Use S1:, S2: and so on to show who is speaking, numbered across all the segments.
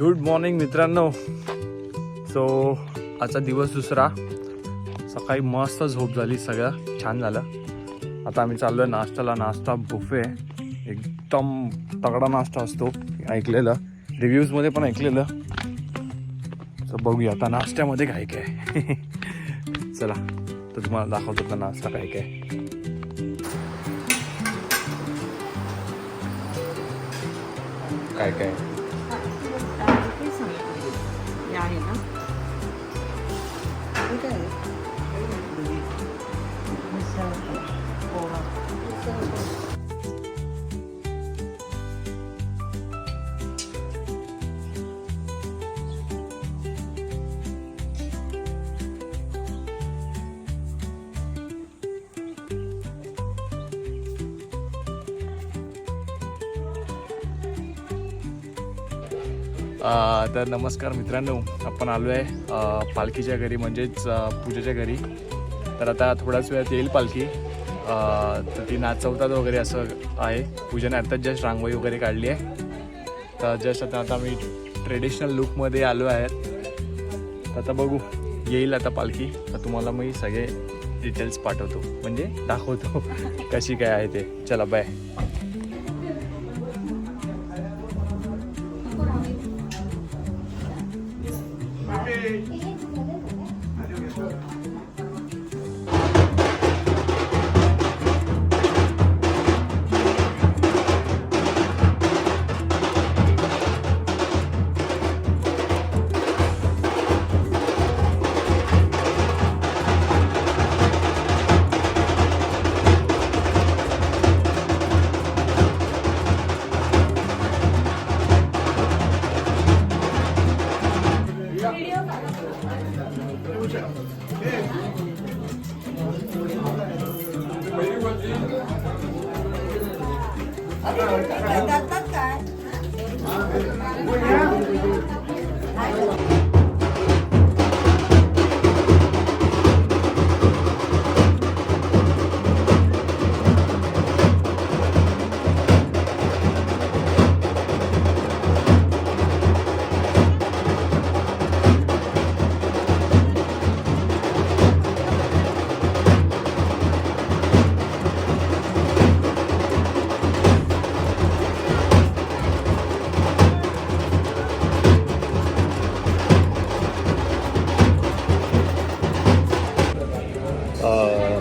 S1: Good morning मित्रांनो. So आजचा दिवस दुसरा. सकाळी मस्त झोप झाली, सगळं छान झालं. आता आम्ही चाललो आहे नाश्त्याला. नाश्ता बुफे, एकदम तगडा नाश्ता असतो, ऐकलेलं रिव्ह्यूजमध्ये पण ऐकलेलं. तर बघूया आता नाश्त्यामध्ये काय काय. चला तर तुम्हाला दाखवतो का नाश्ता काय काय. काय काय
S2: आहे ना
S1: तर नमस्कार मित्रांनो, आपण आलो आहे पालखीच्या घरी, म्हणजेच पूजेच्या घरी. तर आता थोड्याच वेळात येईल पालखी. तर ती नाचवतात वगैरे असं आहे. पूजेने आत्ताच जस्ट रांगोळी वगैरे काढली आहे. तर जस्ट आता मी ट्रेडिशनल लुकमध्ये आलो आहे. आता बघू, येईल आता पालखी. तर तुम्हाला मी सगळे डिटेल्स पाठवतो, म्हणजे दाखवतो कशी काय आहे ते. चला बाय.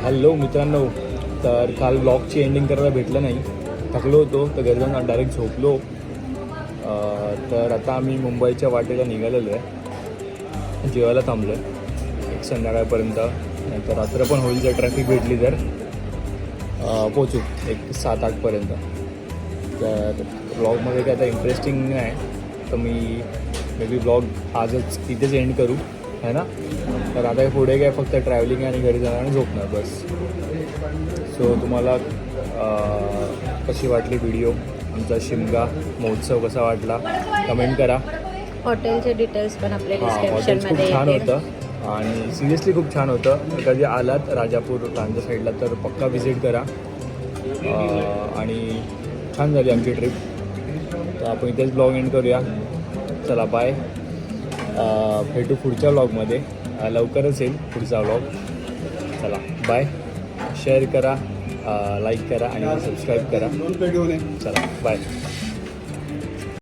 S1: हॅलो मित्रांनो, तर काल ब्लॉगची एंडिंग करायला भेटलं नाही, थकलो होतो. तर घरी डायरेक्ट झोपलो. तर आता आम्ही मुंबईच्या वाटेला निघालेलो आहे. जेवायला थांबलो आहे एक संध्याकाळपर्यंत, नंतर रात्र पण होईल जर ट्रॅफिक भेटली तर पोचू एक 7-8पर्यंत. तर ब्लॉगमध्ये काय आता इंटरेस्टिंग नाही, तर मी मे बी ब्लॉग आजच इथेच एंड करू, है ना. तर आता पुढे काय फक्त ट्रॅव्हलिंग आणि घरी जाणार आणि झोपणार बस. सो तुम्हाला कशी वाटली व्हिडिओ, आमचा शिमगा महोत्सव कसा वाटला कमेंट करा.
S2: हॉटेलचे डिटेल्स पण आपल्या
S1: हॉटेल खूप
S2: डिस्क्रिप्शनमध्ये
S1: छान होतं आणि सिरियसली खूप छान होतं. कधी आलात राजापूर लांजा साईडला तर पक्का व्हिजिट करा. आणि छान झाली आमची ट्रिप. तर आपण इथेच ब्लॉग एंड करूया. चला बाय. भेटू पुढच्या ब्लॉगमध्ये. लवकरच येईल पुढचा व्लॉग. चला बाय. शेअर करा, लाईक करा आणि सबस्क्राईब करा. चला बाय.